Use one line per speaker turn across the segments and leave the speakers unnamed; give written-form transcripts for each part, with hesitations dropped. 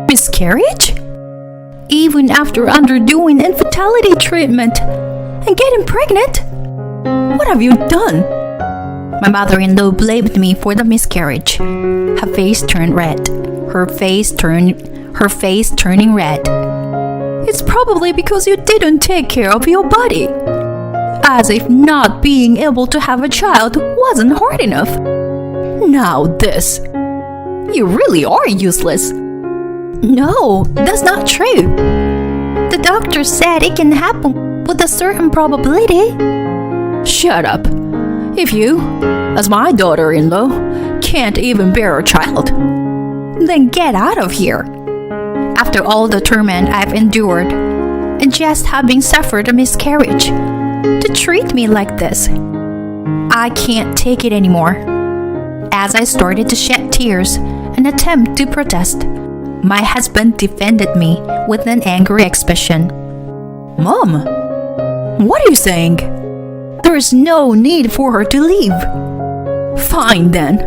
Miscarriage? Even after undergoing infertility treatment and getting pregnant? What have you done? My mother-in-law blamed me for the miscarriage. Her face turned red. Her face turning red. It's probably because you didn't take care of your body. As if not being able to have a child wasn't hard enough. Now this. You really are useless. No, that's not true. The doctor said it can happen with a certain probability. Shut up. If you, as my daughter-in-law, can't even bear a child, then get out of here. After all the torment I've endured, and just having suffered a miscarriage, to treat me like this, I can't take it anymore. As I started to shed tears and attempt to protest, my husband defended me with an angry expression. Mom, what are you saying? There's no need for her to leave. Fine then.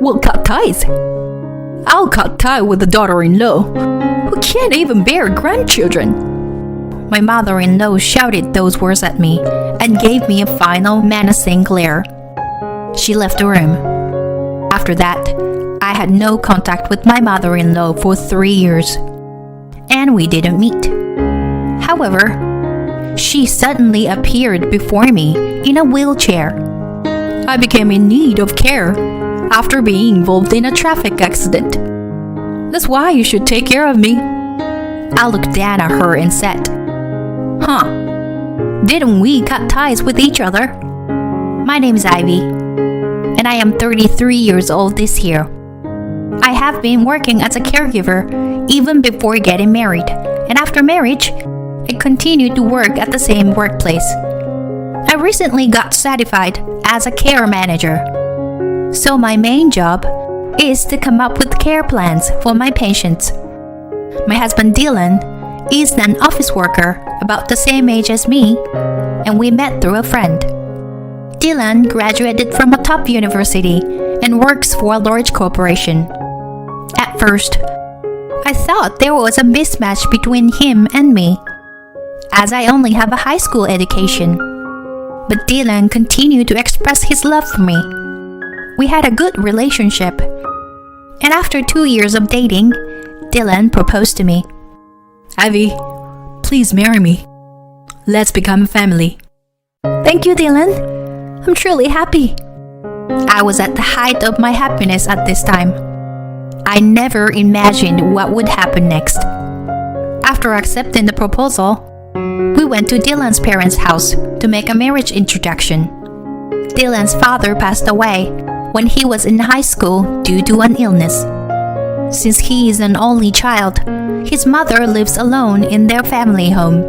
We'll cut ties. I'll cut ties with the daughter-in-law who can't even bear grandchildren. My mother-in-law shouted those words at me and gave me a final menacing glare. She left the room. After that, I had no contact with my mother-in-law for 3 years, and we didn't meet. However, she suddenly appeared before me in a wheelchair. I became in need of care after being involved in a traffic accident. That's why you should take care of me. I looked down at her and said, Huh, didn't we cut ties with each other? My name is Ivy, and I am 33 years old this year. I have been working as a caregiver even before getting married, and after marriage, I continued to work at the same workplace. I recently got certified as a care manager. So my main job is to come up with care plans for my patients. My husband Dylan is an office worker about the same age as me, and we met through a friend. Dylan graduated from a top university and works for a large corporation. At first, I thought there was a mismatch between him and me, as I only have a high school education. But Dylan continued to express his love for me. We had a good relationship, and after 2 years of dating, Dylan proposed to me. Ivy, please marry me. Let's become a family. Thank you, Dylan. I'm truly happy. I was at the height of my happiness at this time. I never imagined what would happen next. After accepting the proposal, we went to Dylan's parents' house to make a marriage introduction. Dylan's father passed away when he was in high school due to an illness. Since he is an only child, his mother lives alone in their family home.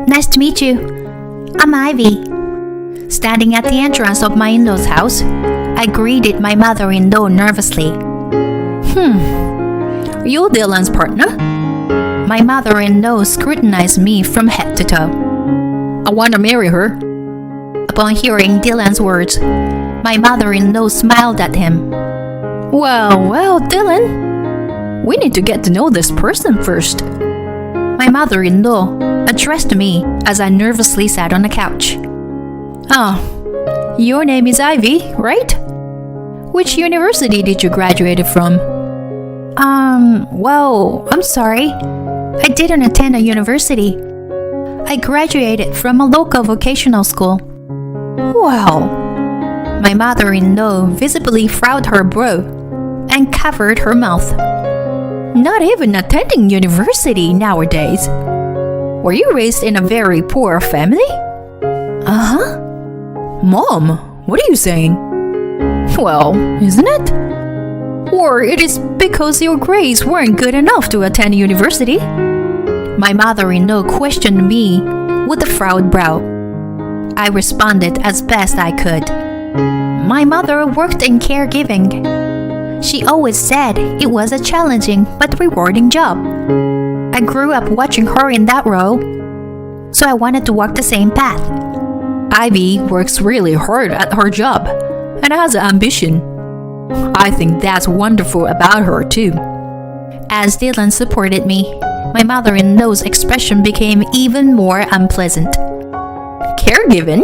Nice to meet you. I'm Ivy. Standing at the entrance of my in-laws' house, I greeted my mother-in-law nervously. Are you Dylan's partner? My mother-in-law scrutinized me from head to toe. I want to marry her. Upon hearing Dylan's words, my mother-in-law smiled at him. Well, Dylan, we need to get to know this person first. My mother-in-law addressed me as I nervously sat on the couch. Your name is Ivy, right? Which university did you graduate from? I'm sorry. I didn't attend a university. I graduated from a local vocational school. Wow. My mother-in-law visibly frowned her brow and covered her mouth. Not even attending university nowadays. Were you raised in a very poor family? Uh-huh. Mom, what are you saying? Well, isn't it? Or it is because your grades weren't good enough to attend university? My mother-in-law questioned me with a furrowed brow. I responded as best I could. My mother worked in caregiving. She always said it was a challenging but rewarding job. I grew up watching her in that role, so I wanted to walk the same path. Ivy works really hard at her job and has ambition. I think that's wonderful about her too. As Dylan supported me, my mother-in-law's expression became even more unpleasant. Caregiving?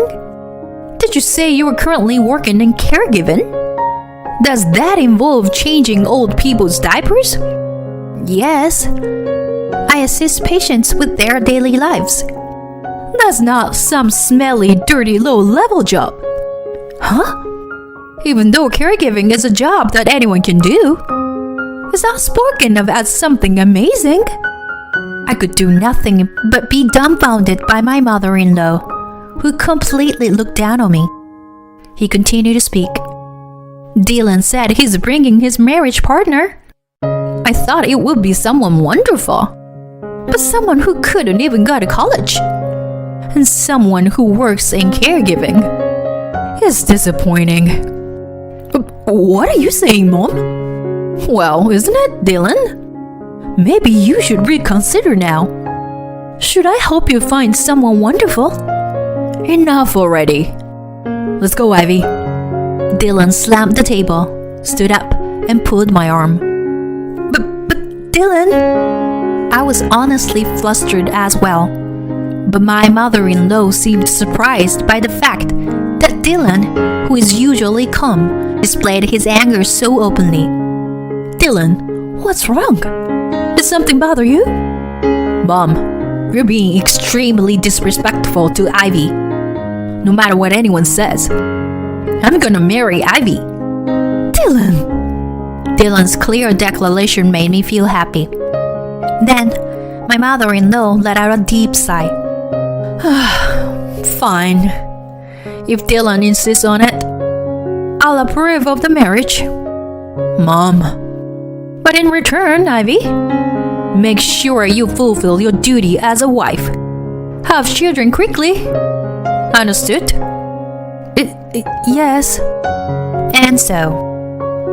Did you say you were currently working in caregiving? Does that involve changing old people's diapers? Yes. I assist patients with their daily lives. That's not some smelly, dirty, low-level job. Huh? Even though caregiving is a job that anyone can do, it's not spoken of as something amazing. I could do nothing but be dumbfounded by my mother-in-law, who completely looked down on me. He continued to speak. Dylan said he's bringing his marriage partner. I thought it would be someone wonderful, but someone who couldn't even go to college, and someone who works in caregiving. It's disappointing. What are you saying, Mom? Well, isn't it, Dylan? Maybe you should reconsider now. Should I help you find someone wonderful? Enough already. Let's go, Ivy. Dylan slammed the table, stood up, and pulled my arm. But Dylan... I was honestly flustered as well. But my mother-in-law seemed surprised by the fact that Dylan, who is usually calm, displayed his anger so openly. Dylan, what's wrong? Did something bother you? Mom, you're being extremely disrespectful to Ivy. No matter what anyone says, I'm gonna marry Ivy. Dylan's clear declaration made me feel happy. Then, my mother-in-law let out a deep sigh. Fine. If Dylan insists on it, I'll approve of the marriage. Mom. But in return, Ivy, make sure you fulfill your duty as a wife. Have children quickly. Understood? Yes. And so,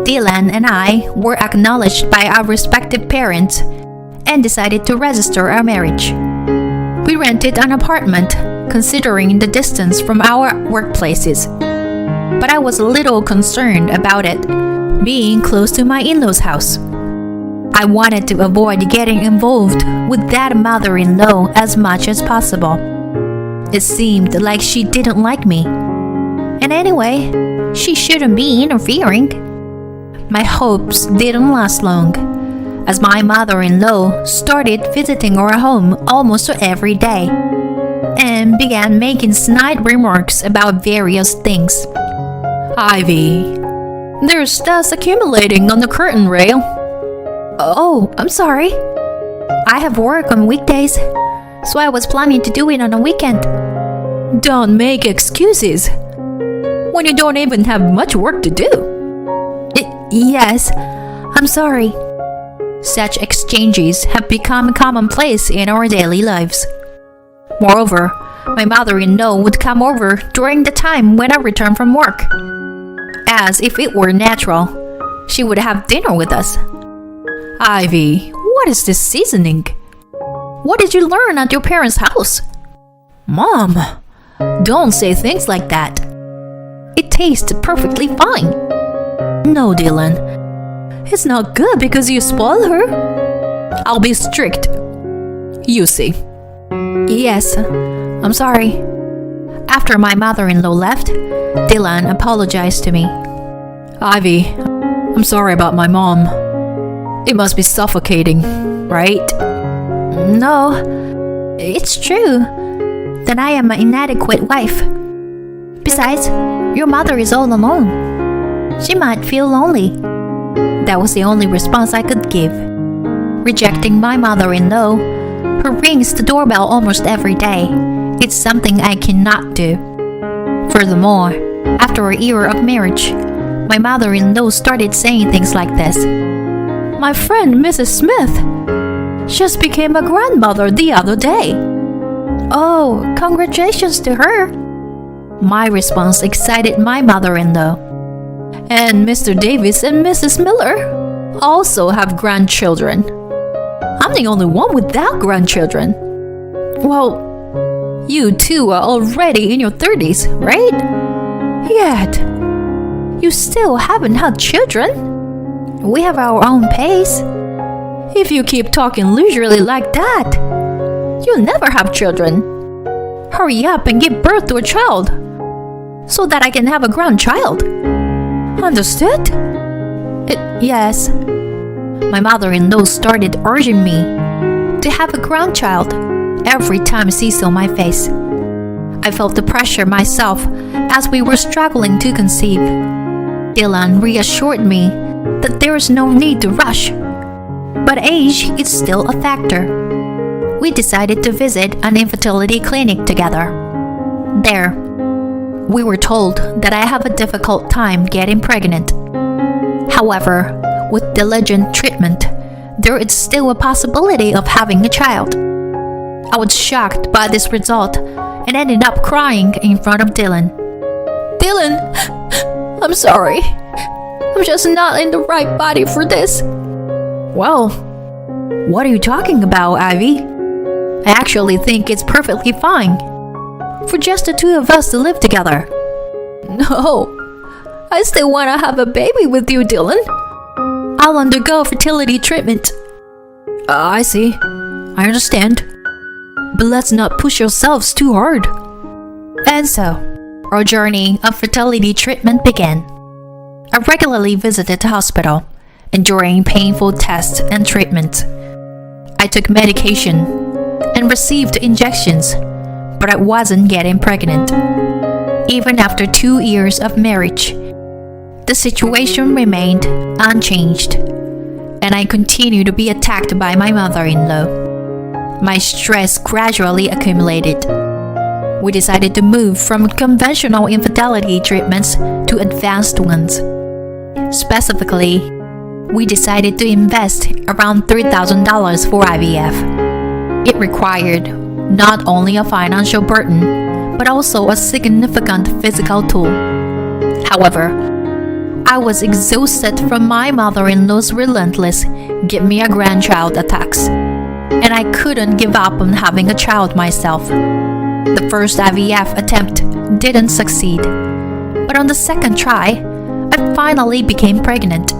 Dylan and I were acknowledged by our respective parents and decided to register our marriage. We rented an apartment, considering the distance from our workplaces. But I was a little concerned about it being close to my in-laws' house. I wanted to avoid getting involved with that mother-in-law as much as possible. It seemed like she didn't like me. And anyway, she shouldn't be interfering. My hopes didn't last long, as my mother-in-law started visiting our home almost every day and began making snide remarks about various things. Ivy, there's dust accumulating on the curtain rail. Oh, I'm sorry. I have work on weekdays, so I was planning to do it on a weekend. Don't make excuses when you don't even have much work to do. Yes, I'm sorry. Such exchanges have become commonplace in our daily lives. Moreover, my mother-in-law would come over during the time when I returned from work. As if it were natural, she would have dinner with us. Ivy, what is this seasoning? What did you learn at your parents' house? Mom, don't say things like that. It tastes perfectly fine. No, Dylan. It's not good because you spoil her. I'll be strict. You see. Yes, I'm sorry. After my mother-in-law left, Dylan apologized to me. Ivy, I'm sorry about my mom. It must be suffocating, right? No, it's true. Then I am an inadequate wife. Besides, your mother is all alone. She might feel lonely. That was the only response I could give. Rejecting my mother-in-law, who rings the doorbell almost every day, it's something I cannot do. Furthermore, after a year of marriage, my mother-in-law started saying things like this. My friend Mrs. Smith just became a grandmother the other day. Oh, congratulations to her. My response excited my mother-in-law. And Mr. Davis and Mrs. Miller also have grandchildren. I'm the only one without grandchildren. Well, you two are already in your 30s, right? Yet, you still haven't had children. We have our own pace. If you keep talking leisurely like that, you'll never have children. Hurry up and give birth to a child so that I can have a grandchild. Understood? Yes. My mother-in-law started urging me to have a grandchild every time she saw my face. I felt the pressure myself as we were struggling to conceive. Dylan reassured me that there is no need to rush, but age is still a factor. We decided to visit an infertility clinic together. There, we were told that I have a difficult time getting pregnant. However, with diligent treatment, there is still a possibility of having a child. I was shocked by this result and ended up crying in front of Dylan. Dylan, I'm sorry. I'm just not in the right body for this. Well, what are you talking about, Ivy? I actually think it's perfectly fine for just the two of us to live together. No, I still want to have a baby with you, Dylan. I'll undergo fertility treatment. I see. I understand. But let's not push ourselves too hard. And so, our journey of fertility treatment began. I regularly visited the hospital, enduring painful tests and treatment. I took medication and received injections, but I wasn't getting pregnant. Even after 2 years of marriage, the situation remained unchanged, and I continued to be attacked by my mother-in-law. My stress gradually accumulated. We decided to move from conventional infertility treatments to advanced ones. Specifically, we decided to invest around $3,000 for IVF. It required not only a financial burden, but also a significant physical toll. However, I was exhausted from my mother-in-law's relentless "give me a grandchild" attacks, and I couldn't give up on having a child myself. The first IVF attempt didn't succeed, but on the second try, I finally became pregnant.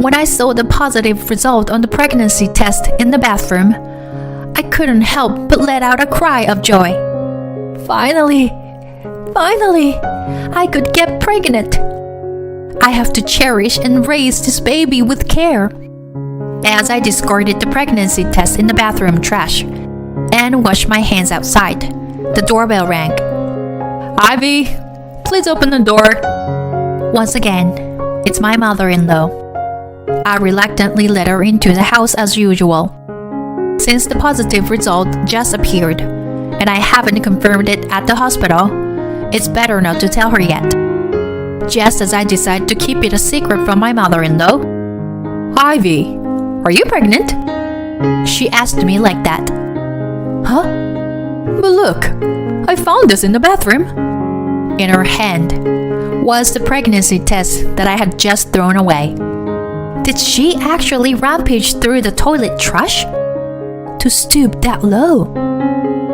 When I saw the positive result on the pregnancy test in the bathroom, I couldn't help but let out a cry of joy. Finally, I could get pregnant. I have to cherish and raise this baby with care. As I discarded the pregnancy test in the bathroom trash and washed my hands outside, the doorbell rang. Ivy, please open the door. Once again, it's my mother-in-law. I reluctantly let her into the house as usual. Since the positive result just appeared, and I haven't confirmed it at the hospital, it's better not to tell her yet. Just as I decide to keep it a secret from my mother-in-law, Ivy, are you pregnant? She asked me like that. Huh? But look, I found this in the bathroom. In her hand was the pregnancy test that I had just thrown away. Did she actually rampage through the toilet trash to stoop that low?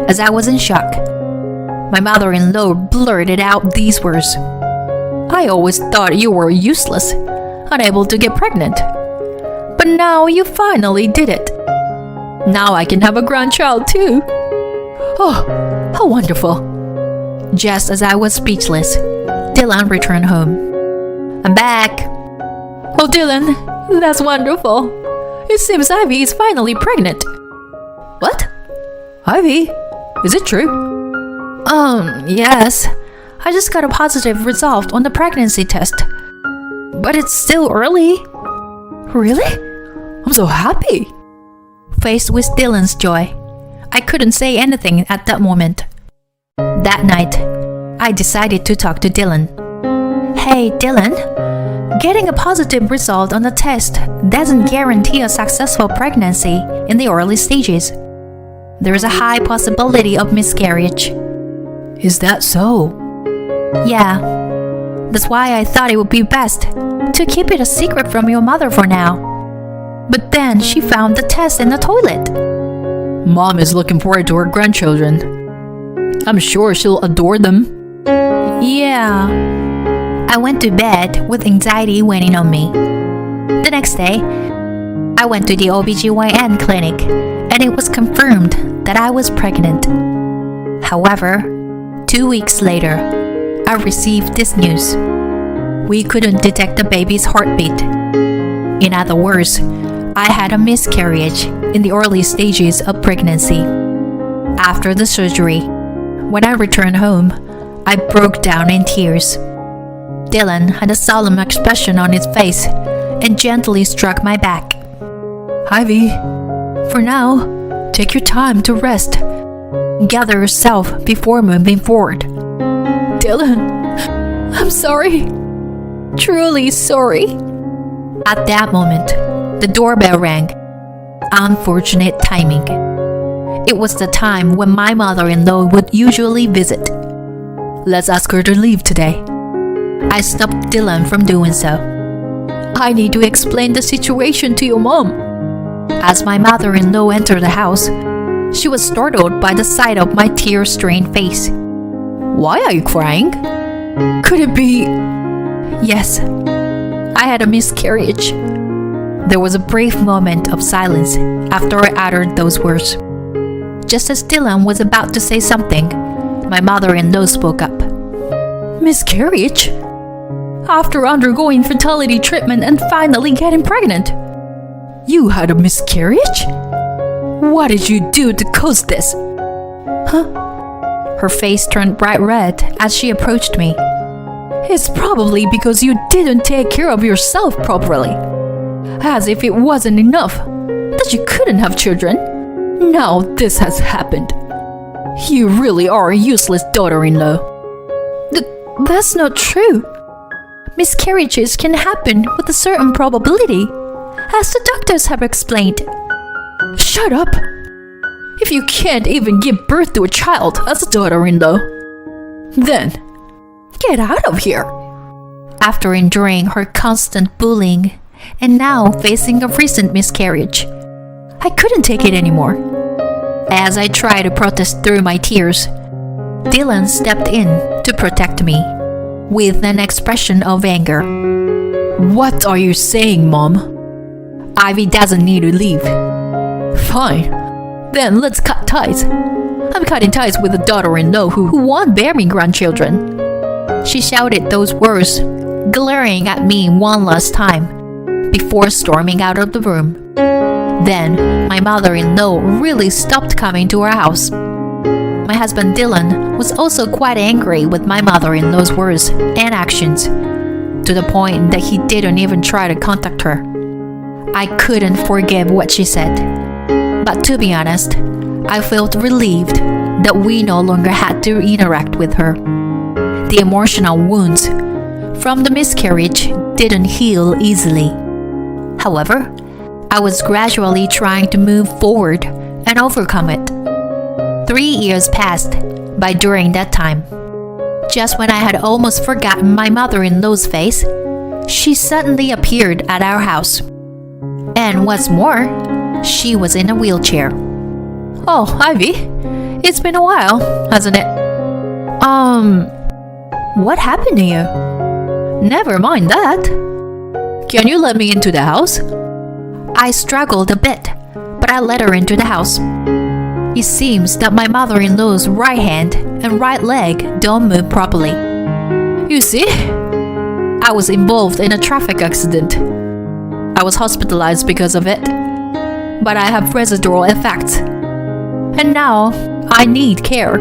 As I was in shock, my mother-in-law blurted out these words. I always thought you were useless, unable to get pregnant. But now you finally did it. Now I can have a grandchild too. Oh, how wonderful. Just as I was speechless, Dylan returned home. I'm back. Oh, Dylan, that's wonderful. It seems Ivy is finally pregnant. What? Ivy? Is it true? Yes. I just got a positive result on the pregnancy test. But it's still early. Really? I'm so happy. Faced with Dylan's joy, I couldn't say anything at that moment. That night, I decided to talk to Dylan. Hey, Dylan. Getting a positive result on the test doesn't guarantee a successful pregnancy in the early stages. There is a high possibility of miscarriage. Is that so? Yeah. That's why I thought it would be best to keep it a secret from your mother for now. But then she found the test in the toilet. Mom is looking forward to her grandchildren. I'm sure she'll adore them. Yeah. I went to bed with anxiety weighing on me. The next day, I went to the OBGYN clinic and it was confirmed that I was pregnant. However, 2 weeks later, I received this news. We couldn't detect the baby's heartbeat. In other words, I had a miscarriage in the early stages of pregnancy. After the surgery, when I returned home, I broke down in tears. Dylan had a solemn expression on his face and gently struck my back. Ivy, for now, take your time to rest. Gather yourself before moving forward. Dylan, I'm sorry. Truly sorry. At that moment, the doorbell rang. Unfortunate timing. It was the time when my mother-in-law would usually visit. Let's ask her to leave today. I stopped Dylan from doing so. I need to explain the situation to your mom. As my mother-in-law entered the house, she was startled by the sight of my tear-stained face. Why are you crying? Could it be... Yes, I had a miscarriage. There was a brief moment of silence after I uttered those words. Just as Dylan was about to say something, my mother-in-law spoke up. Miscarriage? After undergoing fertility treatment and finally getting pregnant? You had a miscarriage? What did you do to cause this? Huh? Her face turned bright red as she approached me. It's probably because you didn't take care of yourself properly. As if it wasn't enough that you couldn't have children. Now this has happened. You really are a useless daughter-in-law. That's not true. Miscarriages can happen with a certain probability, as the doctors have explained. Shut up! If you can't even give birth to a child as a daughter-in-law, then get out of here. After enduring her constant bullying and now facing a recent miscarriage, I couldn't take it anymore. As I tried to protest through my tears, Dylan stepped in to protect me with an expression of anger. What are you saying, Mom? Ivy doesn't need to leave. Fine, then let's cut ties. I'm cutting ties with a daughter-in-law who won't bear me grandchildren. She shouted those words, glaring at me one last time, before storming out of the room. Then, my mother-in-law really stopped coming to our house. My husband Dylan was also quite angry with my mother-in-law's words and actions, to the point that he didn't even try to contact her. I couldn't forgive what she said, but to be honest, I felt relieved that we no longer had to interact with her. The emotional wounds from the miscarriage didn't heal easily. However, I was gradually trying to move forward and overcome it. 3 years passed by during that time. Just when I had almost forgotten my mother-in-law's face, she suddenly appeared at our house. And what's more, she was in a wheelchair. Oh, Ivy, it's been a while, hasn't it? What happened to you? Never mind that. Can you let me into the house? I struggled a bit, but I let her into the house. It seems that my mother-in-law's right hand and right leg don't move properly. You see, I was involved in a traffic accident. I was hospitalized because of it, but I have residual effects. And now I need care.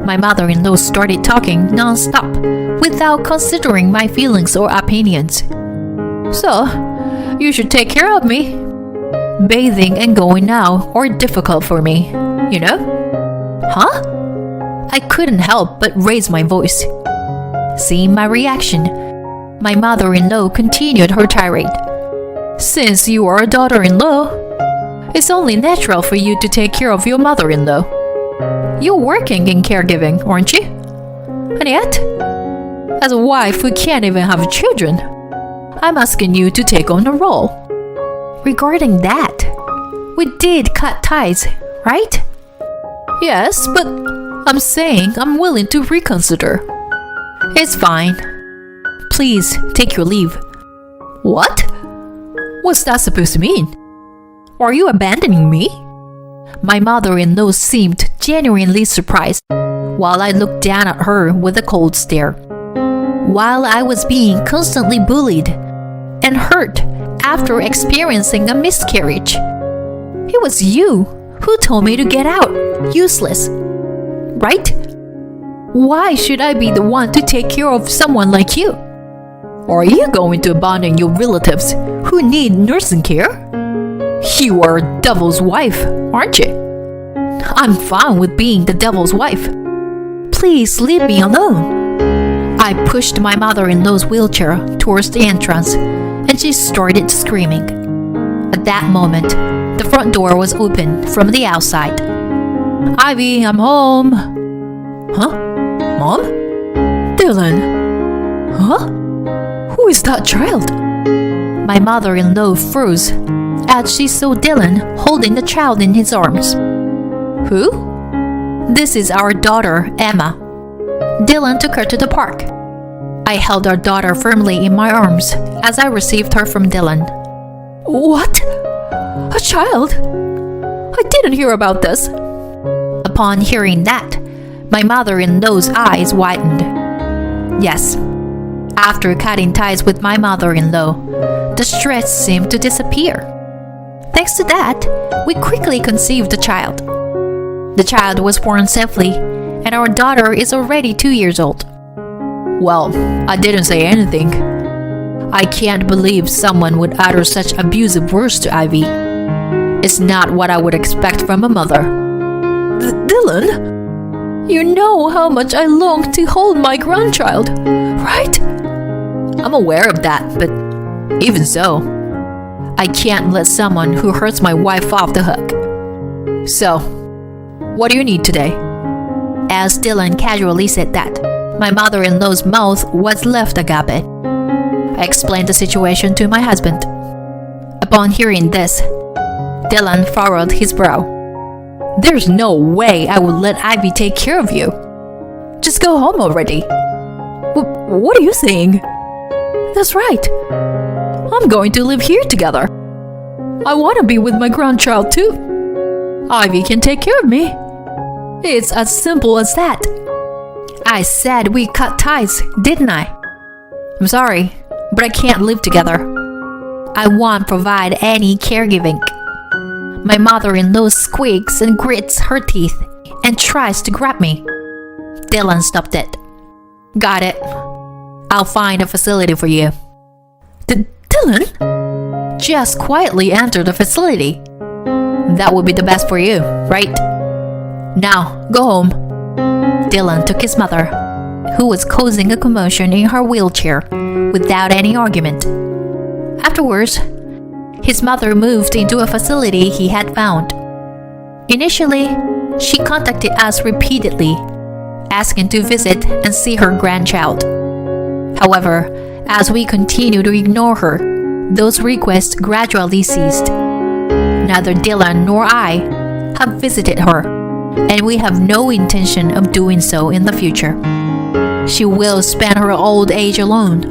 My mother-in-law started talking non-stop without considering my feelings or opinions. So, you should take care of me. Bathing and going out are difficult for me, you know? Huh? I couldn't help but raise my voice. Seeing my reaction, my mother-in-law continued her tirade. Since you are a daughter-in-law, it's only natural for you to take care of your mother-in-law. You're working in caregiving, aren't you? And yet, as a wife who can't even have children, I'm asking you to take on the role. Regarding that, we did cut ties, right? Yes, but I'm saying I'm willing to reconsider. It's fine. Please take your leave. What? What's that supposed to mean? Are you abandoning me? My mother-in-law seemed genuinely surprised, while I looked down at her with a cold stare. While I was being constantly bullied and hurt after experiencing a miscarriage, it was you who told me to get out, useless, right? Why should I be the one to take care of someone like you? Are you going to abandon your relatives who need nursing care? You are a devil's wife, aren't you? I'm fine with being the devil's wife. Please leave me alone. I pushed my mother-in-law's wheelchair towards the entrance, and she started screaming. At that moment, the front door was open from the outside. Ivy, I'm home. Huh? Mom? Dylan? Huh? Who is that child? My mother-in-law froze as she saw Dylan holding the child in his arms. Who? This is our daughter, Emma. Dylan took her to the park. I held our daughter firmly in my arms as I received her from Dylan. What? A child? I didn't hear about this. Upon hearing that, my mother-in-law's eyes widened. Yes, after cutting ties with my mother-in-law, the stress seemed to disappear. Thanks to that, we quickly conceived the child. The child was born safely, and our daughter is already 2 years old. Well, I didn't say anything. I can't believe someone would utter such abusive words to Ivy. It's not what I would expect from a mother. Dylan, you know how much I long to hold my grandchild, right? I'm aware of that, but even so, I can't let someone who hurts my wife off the hook. So, what do you need today? As Dylan casually said that, my mother-in-law's mouth was left agape. I explained the situation to my husband. Upon hearing this, Dylan furrowed his brow. There's no way I would let Ivy take care of you. Just go home already. What are you saying? That's right. I'm going to live here together. I want to be with my grandchild too. Ivy can take care of me. It's as simple as that. I said we cut ties, didn't I? I'm sorry, but I can't live together. I won't provide any caregiving. My mother-in-law squeaks and grits her teeth and tries to grab me. Dylan stopped it. Got it. I'll find a facility for you. Dylan? Just quietly enter the facility. That would be the best for you, right? Now, go home. Dylan took his mother, who was causing a commotion in her wheelchair, without any argument. Afterwards, his mother moved into a facility he had found. Initially, she contacted us repeatedly, asking to visit and see her grandchild. However, as we continued to ignore her, those requests gradually ceased. Neither Dylan nor I have visited her, and we have no intention of doing so in the future. She will spend her old age alone,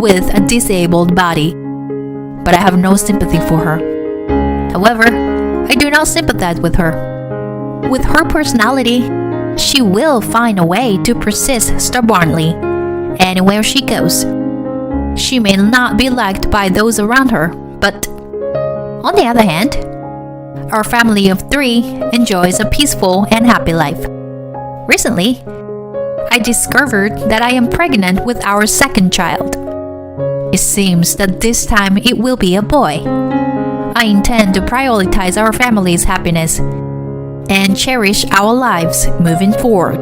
with a disabled body, but I have no sympathy for her. However, I do not sympathize with her. With her personality, she will find a way to persist stubbornly anywhere she goes. She may not be liked by those around her, but on the other hand, our family of 3 enjoys a peaceful and happy life. Recently, I discovered that I am pregnant with our second child. It seems that this time it will be a boy. I intend to prioritize our family's happiness and cherish our lives moving forward.